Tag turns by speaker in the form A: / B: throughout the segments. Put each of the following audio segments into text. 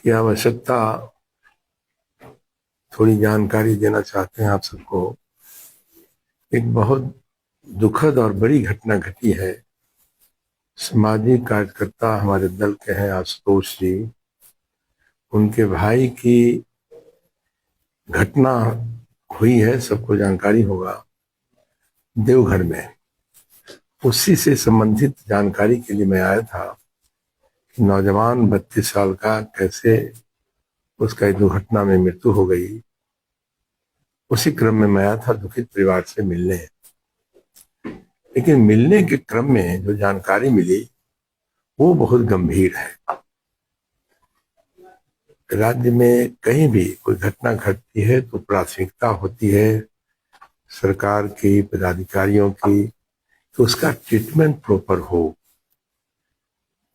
A: की आवश्यकता थोड़ी जानकारी देना चाहते हैं आप सबको। एक बहुत दुखद और बड़ी घटना घटी है। सामाजिक कार्यकर्ता हमारे दल के हैं आशुतोष जी, उनके भाई की घटना हुई है, सबको जानकारी होगा, देवघर में। उसी से संबंधित जानकारी के लिए मैं आया था कि नौजवान 32 साल का कैसे उसका दुर्घटना में मृत्यु हो गई। उसी क्रम में मैं आया था दुखित परिवार से मिलने। लेकिन मिलने के क्रम में जो जानकारी मिली वो बहुत गंभीर है। राज्य में कहीं भी कोई घटना घटती है तो प्राथमिकता होती है सरकार की, पदाधिकारियों की, कि उसका ट्रीटमेंट प्रॉपर हो।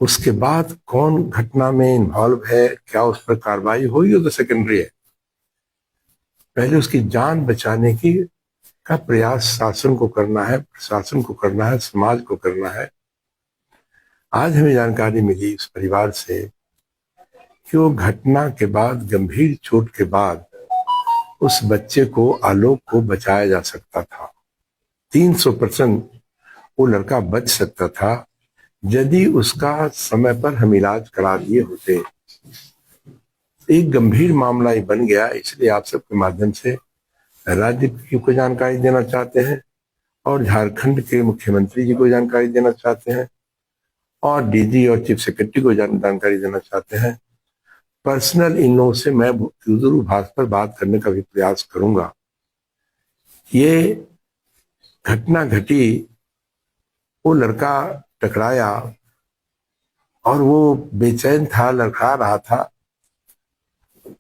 A: उसके बाद कौन घटना में इन्वॉल्व है, क्या उस पर कार्रवाई होगी, वो तो सेकेंडरी है। पहले उसकी जान बचाने की का प्रयास शासन को करना है, प्रशासन को करना है, समाज को करना है। आज हमें जानकारी मिली उस परिवार से कि वो घटना के बाद, गंभीर चोट के बाद, उस बच्चे को, आलोक को बचाया जा सकता था। 300% वो लड़का बच सकता था यदि उसका समय पर हम इलाज करा दिए होते। एक गंभीर मामला ही बन गया, इसलिए आप सबके माध्यम से राज्य को जानकारी देना चाहते हैं और झारखंड के मुख्यमंत्री जी को जानकारी देना चाहते हैं और डीजी और चीफ सेक्रेटरी को जानकारी देना चाहते हैं। पर्सनल इन लोगों से मैं दूरभाष पर बात करने का भी प्रयास करूंगा। ये घटना घटी, वो लड़का टकराया और वो बेचैन था, लड़खड़ा रहा था,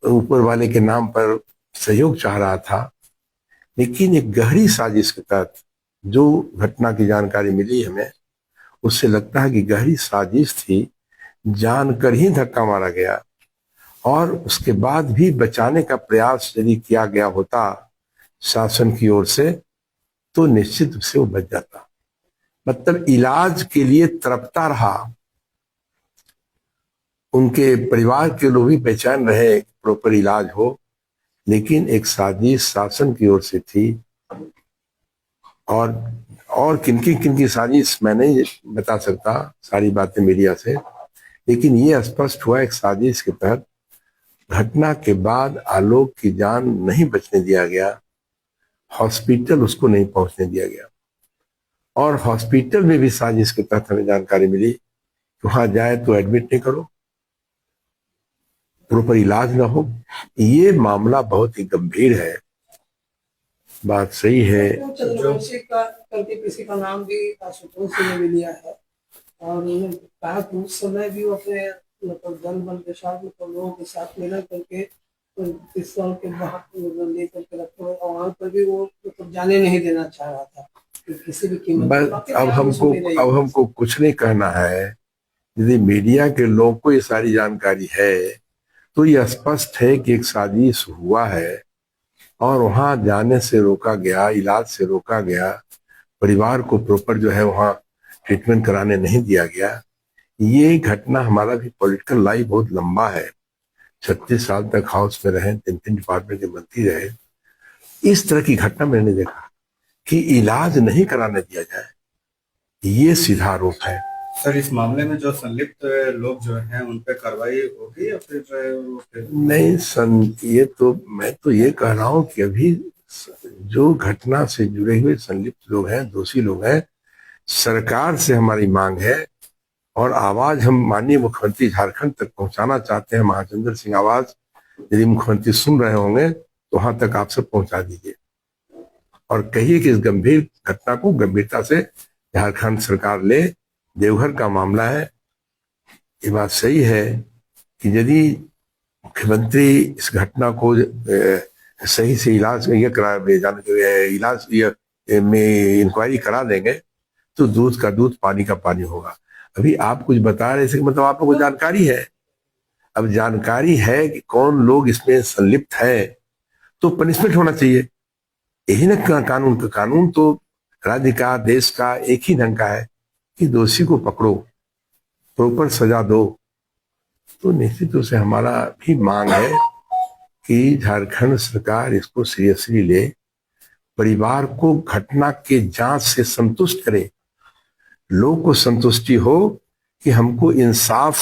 A: ऊपर वाले के नाम पर सहयोग चाह रहा था। लेकिन एक गहरी साजिश के तहत जो घटना की जानकारी मिली हमें, उससे लगता है कि गहरी साजिश थी, जानकर ही धक्का मारा गया। और उसके बाद भी बचाने का प्रयास यदि किया गया होता शासन की ओर से तो निश्चित रूप से वो बच जाता। मतलब इलाज के लिए तड़पता रहा, उनके परिवार के लोग भी बेचैन रहे, प्रॉपर इलाज हो। लेकिन एक साजिश शासन की ओर से थी। और किनकी साजिश मैं नहीं बता सकता, सारी बातें मीडिया से। लेकिन ये स्पष्ट हुआ एक साजिश के तहत घटना के बाद आलोक की जान नहीं बचने दिया गया, हॉस्पिटल उसको नहीं पहुंचने दिया गया। और हॉस्पिटल में भी साजिश के तहत हमें जानकारी मिली कि वहां जाए तो एडमिट नहीं करो, प्रॉपर इलाज ना हो। ये मामला बहुत ही गंभीर है। बात सही है।
B: चंद्रवंशी का करके किसी का नाम भी आशुतोष ने भी लिया है और उन्होंने कहा कि उस समय भी वो अपने मतलब दल बल के साथ, मतलब लोगों के साथ मिलकर करके पिस्तौल के बाहर लेकर के रखे हुए, और वहां पर भी वो मतलब जाने नहीं देना चाह रहा था कि किसी भी कीमत
A: बस अब हमको कुछ नहीं कहना है। यदि मीडिया के लोगों को ये सारी जानकारी है तो ये स्पष्ट है कि एक साजिश हुआ है और वहां जाने से रोका गया, इलाज से रोका गया, परिवार को प्रॉपर जो है वहां ट्रीटमेंट कराने नहीं दिया गया। ये घटना, हमारा भी पॉलिटिकल लाइफ बहुत लंबा है, 36 साल तक हाउस में रहे, 3 डिपार्टमेंट के मंत्री रहे। इस तरह की घटना मैंने देखा कि इलाज नहीं कराने दिया जाए, ये सीधा आरोप है।
C: सर, इस मामले में जो संलिप्त लोग जो हैं उन पे कार्रवाई होगी या फिर
A: नहीं ये तो मैं तो ये कह रहा हूं कि अभी जो घटना से जुड़े हुए संलिप्त लोग हैं, दोषी लोग हैं, सरकार से हमारी मांग है और आवाज हम माननीय मुख्यमंत्री झारखंड तक पहुंचाना चाहते हैं। महाचंद्र सिंह आवाज यदि मुख्यमंत्री सुन रहे होंगे तो वहां तक आप सब पहुंचा दीजिए और कहिए कि इस गंभीर घटना को गंभीरता से झारखंड सरकार ले। देवघर का मामला है। ये बात सही है कि यदि मुख्यमंत्री इस घटना को सही से इलाज इलाज में इंक्वायरी करा देंगे तो दूध का दूध, पानी का पानी होगा। अभी आप कुछ बता रहे थे, मतलब आप लोगों को जानकारी है। अब जानकारी है कि कौन लोग इसमें संलिप्त है तो पनिशमेंट होना चाहिए। यही ना कानून का, कानून तो राज्य का, देश का एक ही ढंग का है कि दोषी को पकड़ो, प्रॉपर सजा दो। तो निश्चित रूप से हमारा भी मांग है कि झारखंड सरकार इसको सीरियसली ले, परिवार को घटना के जांच से संतुष्ट करे, लोग को संतुष्टि हो कि हमको इंसाफ,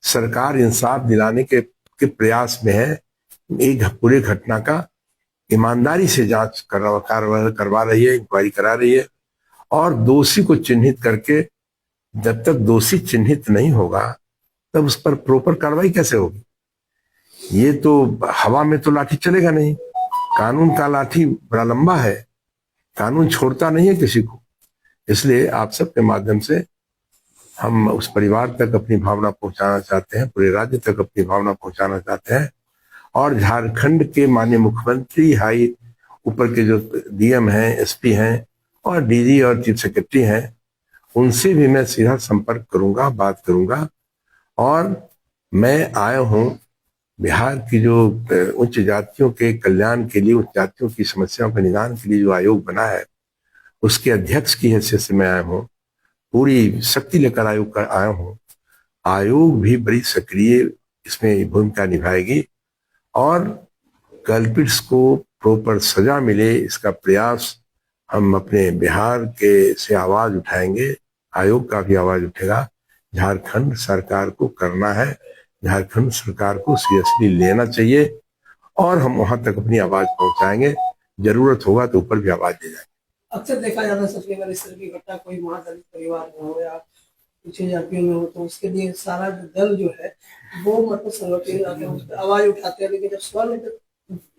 A: सरकार इंसाफ दिलाने के प्रयास में है, एक पूरे घटना का ईमानदारी से जांच करवा रही है, इंक्वायरी करा रही है, और दोषी को चिन्हित करके, जब तक दोषी चिन्हित नहीं होगा तब उस पर प्रॉपर कार्रवाई कैसे होगी? ये तो हवा में तो लाठी चलेगा नहीं, कानून का लाठी बड़ा लंबा है, कानून छोड़ता नहीं है किसी को। इसलिए आप सबके माध्यम से हम उस परिवार तक अपनी भावना पहुंचाना चाहते हैं, पूरे राज्य तक अपनी भावना पहुंचाना चाहते हैं, और झारखंड के माननीय मुख्यमंत्री, हाई ऊपर के जो डीएम हैं, एसपी हैं और डीजी और चीफ सेक्रेटरी हैं, उनसे भी मैं सीधा संपर्क करूंगा, बात करूंगा। और मैं आया हूं बिहार की जो उच्च जातियों के कल्याण के लिए, उच्च जातियों की समस्याओं के निदान के लिए जो आयोग बना है, उसके अध्यक्ष की हैसियत से मैं आया हूँ, पूरी शक्ति लेकर आयोग का आया हूँ। आयोग भी बड़ी सक्रिय इसमें भूमिका निभाएगी और कल्पिट्स को प्रॉपर सजा मिले, इसका प्रयास हम अपने बिहार के से आवाज उठाएंगे, आयोग का भी आवाज उठेगा। झारखंड सरकार को करना है, झारखंड सरकार को सीरियसली लेना चाहिए, और हम वहां तक अपनी आवाज पहुंचाएंगे, जरूरत होगा तो ऊपर भी आवाज दे जाएंगे।
B: अक्सर देखा जाता है सबके अगर इस तरह की घटना कोई महादलित परिवार में हो या पीछे जातियों में हो, तो उसके लिए सारा दल जो है वो मतलब संगठित आके उस पर आवाज उठाते हैं, लेकिन जब स्वर्ण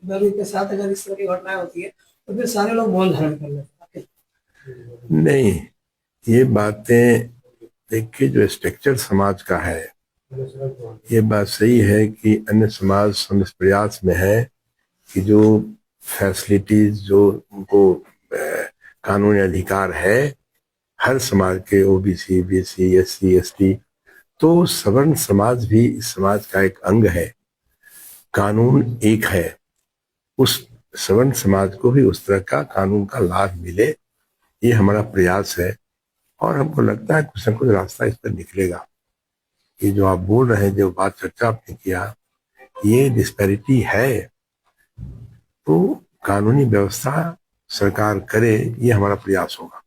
B: दल के साथ अगर इस तरह की घटनाएं होती है तो फिर सारे लोग मौन धारण कर लेते हैं।
A: नहीं, ये बातें देखिए, जो स्ट्रक्चर समाज का है, ये बात सही है कि अन्य समाज हम इस प्रयास में है कि जो फैसिलिटीज, जो उनको कानूनी अधिकार है हर समाज के, ओबीसी, बीसी, एससी, एसटी, तो सवर्ण समाज भी इस समाज का एक अंग है, कानून एक है, उस सवर्ण समाज को भी उस तरह का कानून का लाभ मिले, ये हमारा प्रयास है। और हमको लगता है कुछ न कुछ रास्ता इस पर निकलेगा। ये जो आप बोल रहे हैं, जो बात चर्चा आपने किया, ये डिस्पैरिटी है, तो कानूनी व्यवस्था सरकार करे, ये हमारा प्रयास होगा।